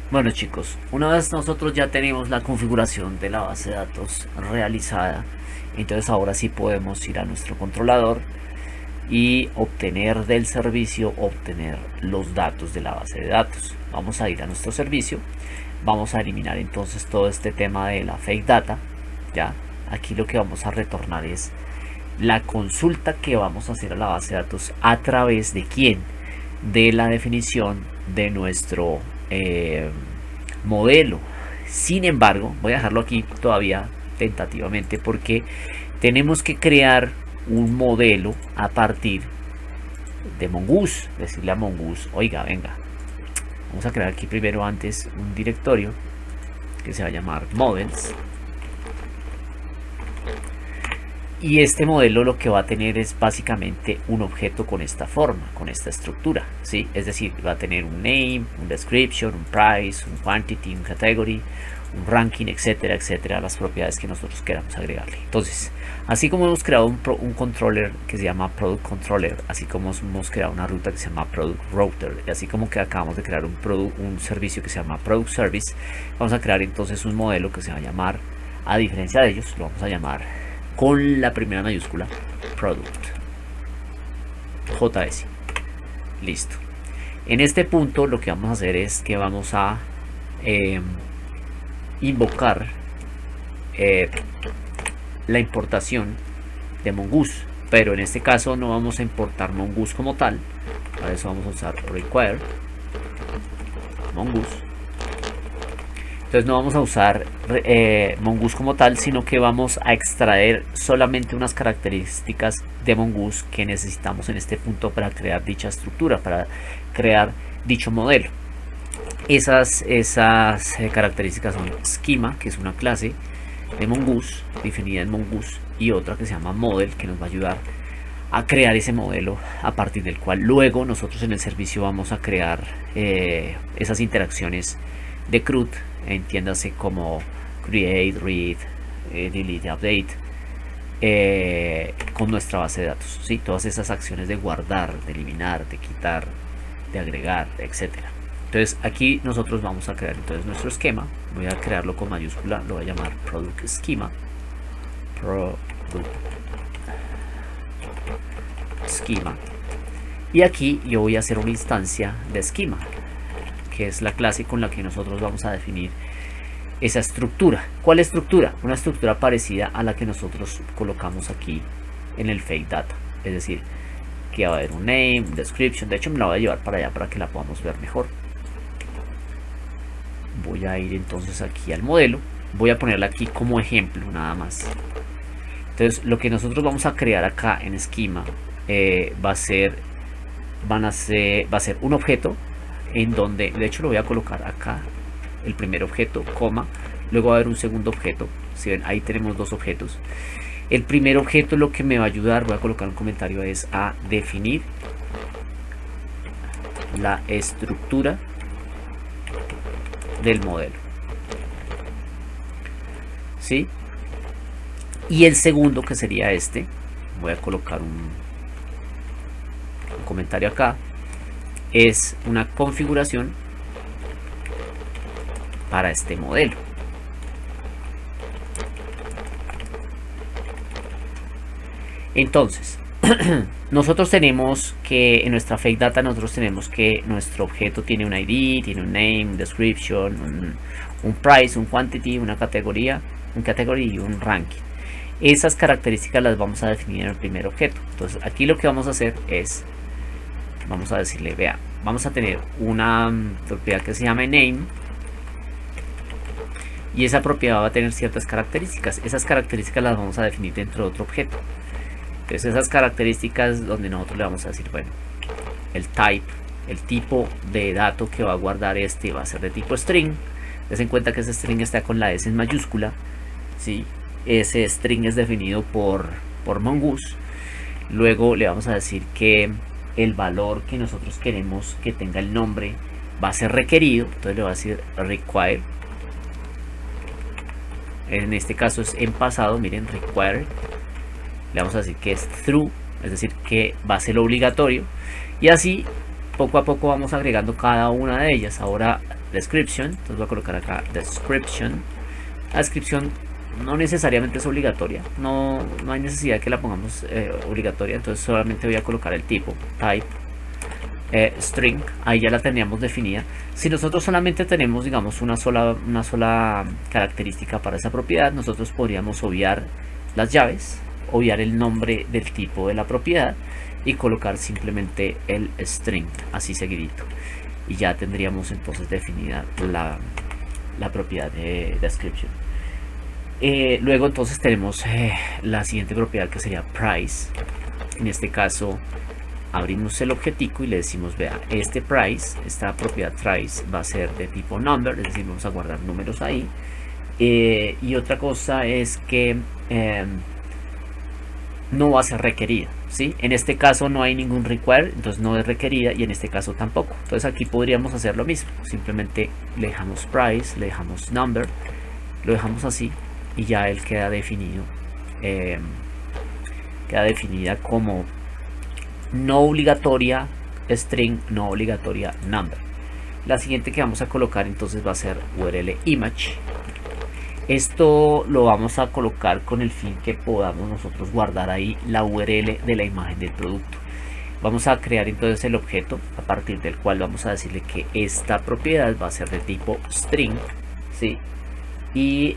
Bueno chicos, una vez nosotros ya tenemos la configuración de la base de datos realizada, entonces ahora sí podemos ir a nuestro controlador y obtener del servicio, obtener los datos de la base de datos. Vamos a ir a nuestro servicio, vamos a eliminar entonces todo este tema de la fake data. Ya, aquí lo que vamos a retornar es la consulta que vamos a hacer a la base de datos a través de quién, de la definición de nuestro modelo. Sin embargo, voy a dejarlo aquí todavía tentativamente porque tenemos que crear un modelo a partir de Mongoose. Decirle a Mongoose, oiga, venga, vamos a crear aquí primero antes un directorio que se va a llamar models. Y este modelo lo que va a tener es básicamente un objeto con esta forma, con esta estructura, ¿sí? Es decir, va a tener un name, un description, un price, un quantity, un category, un ranking, etcétera, etcétera, las propiedades que nosotros queramos agregarle. Entonces, así como hemos creado un controller que se llama product controller, así como hemos creado una ruta que se llama product router, y así como que acabamos de crear un servicio que se llama product service, vamos a crear entonces un modelo que se va a llamar, a diferencia de ellos, lo vamos a llamar con la primera mayúscula product, JS. Listo. En este punto lo que vamos a hacer es que vamos a invocar la importación de Mongoose, pero en este caso no vamos a importar Mongoose como tal. Para eso vamos a usar require Mongoose. Entonces no vamos a usar Mongoose como tal, sino que vamos a extraer solamente unas características de Mongoose que necesitamos en este punto para crear dicha estructura, para crear dicho modelo. Esas características son schema, que es una clase de Mongoose, definida en Mongoose, y otra que se llama model, que nos va a ayudar a crear ese modelo a partir del cual luego nosotros en el servicio vamos a crear esas interacciones de CRUD, entiéndase como create, read, delete, update, con nuestra base de datos, ¿sí? Todas esas acciones de guardar, de eliminar, de quitar, de agregar, etcétera. Entonces aquí nosotros vamos a crear entonces nuestro esquema. Voy a crearlo con mayúscula, lo voy a llamar product schema, y aquí yo voy a hacer una instancia de schema, que es la clase con la que nosotros vamos a definir esa estructura. ¿Cuál estructura? Una estructura parecida a la que nosotros colocamos aquí en el fake data, es decir, que va a haber un name, description. De hecho me la voy a llevar para allá para que la podamos ver mejor. Voy a ir entonces aquí al modelo, voy a ponerla aquí como ejemplo nada más. Entonces lo que nosotros vamos a crear acá en esquema va a ser un objeto en donde, de hecho lo voy a colocar acá, el primer objeto, coma, luego va a haber un segundo objeto. Si ven, ahí tenemos dos objetos. El primer objeto lo que me va a ayudar, voy a colocar un comentario, es a definir la estructura del modelo, ¿sí? Y el segundo, que sería este, voy a colocar un comentario acá, es una configuración para este modelo. Entonces nosotros tenemos que en nuestra fake data nosotros tenemos que nuestro objeto tiene un ID, tiene un name, un description, un price, un quantity, una categoría, un category y un ranking. Esas características las vamos a definir en el primer objeto. Entonces aquí lo que vamos a hacer es, vamos a decirle, vea, vamos a tener una propiedad que se llama name, y esa propiedad va a tener ciertas características. Esas características las vamos a definir dentro de otro objeto. Entonces esas características donde nosotros le vamos a decir, bueno, el type, el tipo de dato que va a guardar este va a ser de tipo string. Ten en cuenta que ese string está con la S en mayúscula, ¿sí? Ese string es definido por Mongoose. Luego le vamos a decir que el valor que nosotros queremos que tenga el nombre va a ser requerido. Entonces le va a decir require. En este caso es en pasado, miren, require. Le vamos a decir que es true, es decir, que va a ser obligatorio. Y así poco a poco vamos agregando cada una de ellas. Ahora description, entonces voy a colocar acá description. La descripción no necesariamente es obligatoria, no hay necesidad de que la pongamos obligatoria, entonces solamente voy a colocar el tipo type string, ahí ya la teníamos definida. Si nosotros solamente tenemos, digamos, una sola característica para esa propiedad, nosotros podríamos obviar las llaves, obviar el nombre del tipo de la propiedad y colocar simplemente el string así seguidito, y ya tendríamos entonces definida la propiedad de description. Luego entonces tenemos la siguiente propiedad, que sería price. En este caso abrimos el objetico y le decimos, vea, este price, esta propiedad price va a ser de tipo number, es decir, vamos a guardar números ahí. Y otra cosa es que no va a ser requerida, ¿sí? En este caso no hay ningún require, entonces no es requerida, y en este caso tampoco. Entonces aquí podríamos hacer lo mismo, simplemente le dejamos price, le dejamos number, lo dejamos así, y ya él queda definido, queda definida como no obligatoria string, no obligatoria number. La siguiente que vamos a colocar entonces va a ser URL image. Esto lo vamos a colocar con el fin que podamos nosotros guardar ahí la URL de la imagen del producto. Vamos a crear entonces el objeto a partir del cual vamos a decirle que esta propiedad va a ser de tipo string, ¿sí? Y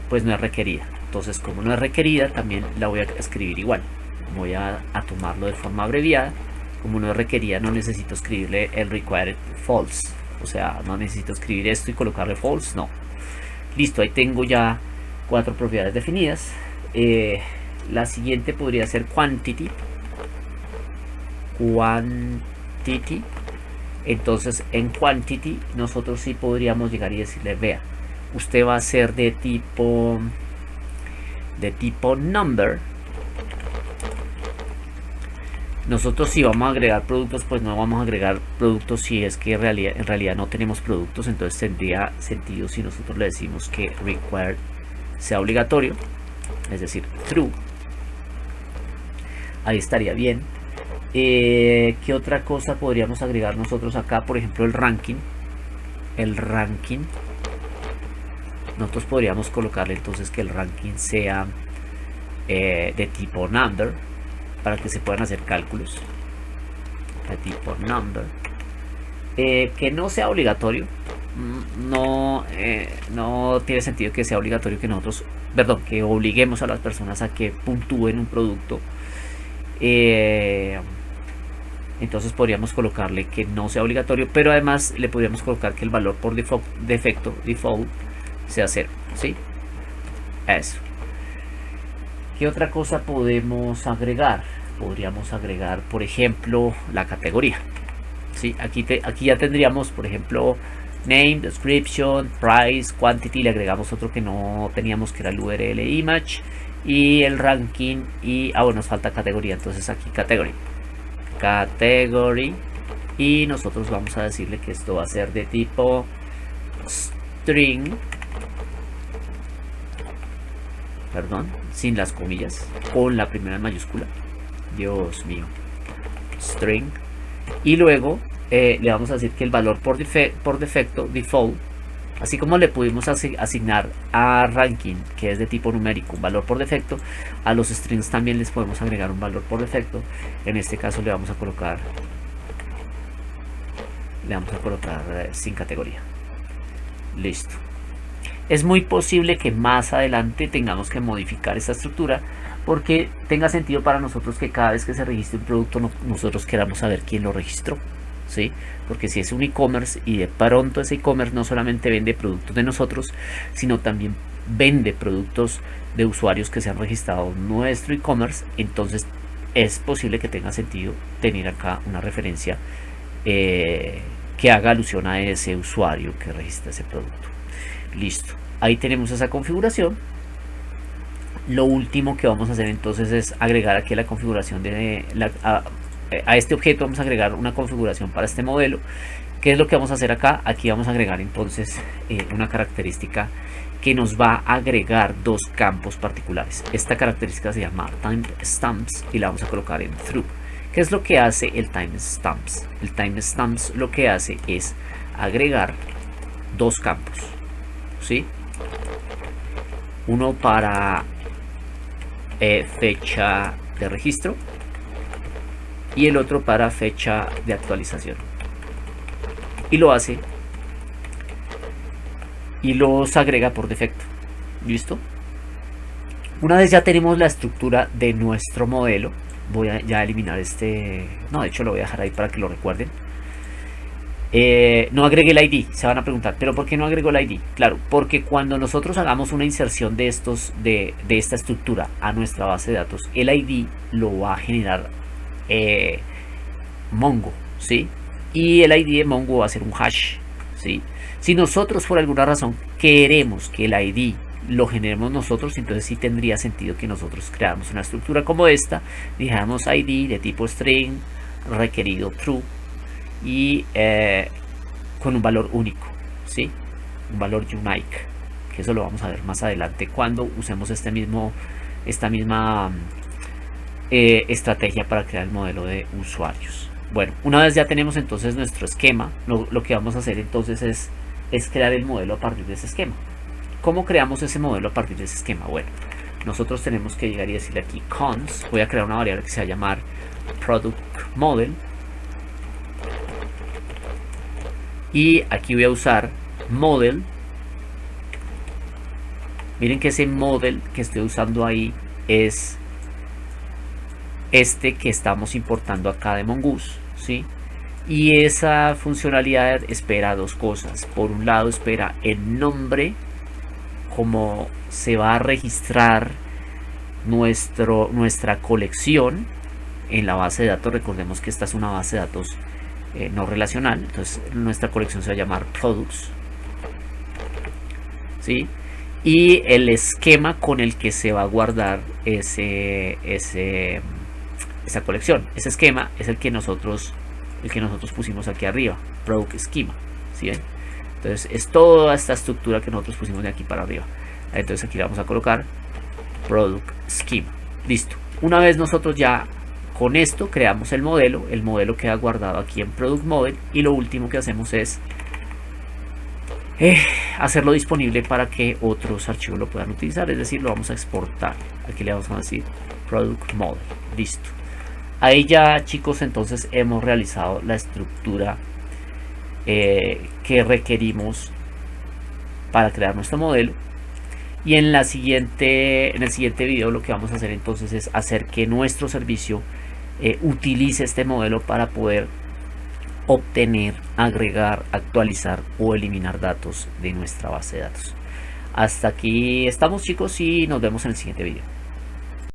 pues no es requerida. Entonces, como no es requerida, también la voy a escribir igual. Voy a tomarlo de forma abreviada. Como no es requerida, no necesito escribirle el required false, o sea, no necesito escribir esto y colocarle false, no. Listo, ahí tengo ya 4 propiedades definidas. La siguiente podría ser quantity. Entonces en quantity nosotros sí podríamos llegar y decirle, vea, usted va a ser de tipo number. Nosotros si vamos a agregar productos, pues no vamos a agregar productos si es que en realidad no tenemos productos. Entonces tendría sentido si nosotros le decimos que required sea obligatorio, es decir, true. Ahí estaría bien. ¿Qué otra cosa podríamos agregar nosotros acá? Por ejemplo, el ranking. Nosotros podríamos colocarle entonces que el ranking sea de tipo number, para que se puedan hacer cálculos de tipo number, que no sea obligatorio. No tiene sentido que sea obligatorio que nosotros, que obliguemos a las personas a que puntúen un producto. Entonces podríamos colocarle que no sea obligatorio, pero además le podríamos colocar que el valor por default sea 0, ¿sí? Eso. ¿Qué otra cosa podemos agregar? Podríamos agregar, por ejemplo, la categoría, ¿sí? Aquí ya tendríamos, por ejemplo, name, description, price, quantity. Le agregamos otro que no teníamos, que era el URL image, y el ranking. Y bueno, nos falta categoría, entonces aquí category, y nosotros vamos a decirle que esto va a ser de tipo string, sin las comillas, con la primera mayúscula, Dios mío, string. Y luego le vamos a decir que el valor por defecto, default, así como le pudimos asignar a ranking, que es de tipo numérico, un valor por defecto, a los strings también les podemos agregar un valor por defecto. En este caso le vamos a colocar sin categoría. Listo. Es muy posible que más adelante tengamos que modificar esta estructura, porque tenga sentido para nosotros que cada vez que se registre un producto nosotros queramos saber quién lo registró, ¿sí? Porque si es un e-commerce y de pronto ese e-commerce no solamente vende productos de nosotros, sino también vende productos de usuarios que se han registrado en nuestro e-commerce, entonces es posible que tenga sentido tener acá una referencia que haga alusión a ese usuario que registra ese producto. Listo, ahí tenemos esa configuración. Lo último que vamos a hacer entonces es agregar aquí la configuración a este objeto. Vamos a agregar una configuración para este modelo. ¿Qué es lo que vamos a hacer acá? Aquí vamos a agregar entonces una característica que nos va a agregar 2 campos particulares. Esta característica se llama timestamps y la vamos a colocar en true. ¿Qué es lo que hace el timestamps? El timestamps lo que hace es agregar dos campos, ¿sí? Uno para fecha de registro y el otro para fecha de actualización. Y lo hace y los agrega por defecto. ¿Listo? Una vez ya tenemos la estructura de nuestro modelo, voy a ya eliminar este, no, de hecho lo voy a dejar ahí para que lo recuerden. No agregué el ID, se van a preguntar, pero ¿por qué no agrego el ID? Claro, porque cuando nosotros hagamos una inserción de esta estructura a nuestra base de datos, el ID lo va a generar Mongo, ¿sí? Y el ID de Mongo va a ser un hash, ¿sí? Si nosotros por alguna razón queremos que el ID lo generemos nosotros, entonces sí tendría sentido que nosotros creáramos una estructura como esta, dijéramos ID de tipo string, requerido true, y con un valor único, ¿sí? Un valor unique, que eso lo vamos a ver más adelante cuando usemos esta misma estrategia para crear el modelo de usuarios. Bueno, una vez ya tenemos entonces nuestro esquema, lo que vamos a hacer entonces es crear el modelo a partir de ese esquema. ¿Cómo creamos ese modelo a partir de ese esquema? Bueno, nosotros tenemos que llegar y decirle aquí cons, voy a crear una variable que se va a llamar product model, y aquí voy a usar model. Miren que ese model que estoy usando ahí es este que estamos importando acá de Mongoose, ¿sí? Y esa funcionalidad espera dos cosas. Por un lado espera el nombre, como se va a registrar nuestra colección en la base de datos. Recordemos que esta es una base de datos no relacional, entonces nuestra colección se va a llamar products, ¿sí? Y el esquema con el que se va a guardar esa colección. Ese esquema es el que nosotros pusimos aquí arriba, product schema, ¿sí ven? Entonces es toda esta estructura que nosotros pusimos de aquí para arriba. Entonces aquí le vamos a colocar product schema. Listo. Una vez nosotros ya con esto creamos el modelo queda guardado aquí en product model, y lo último que hacemos es hacerlo disponible para que otros archivos lo puedan utilizar, es decir, lo vamos a exportar. Aquí le vamos a decir product model. Listo. Ahí ya, chicos, entonces hemos realizado la estructura que requerimos para crear nuestro modelo. Y en el siguiente video lo que vamos a hacer entonces es hacer que nuestro servicio utilice este modelo para poder obtener, agregar, actualizar o eliminar datos de nuestra base de datos. Hasta aquí estamos, chicos, y nos vemos en el siguiente video.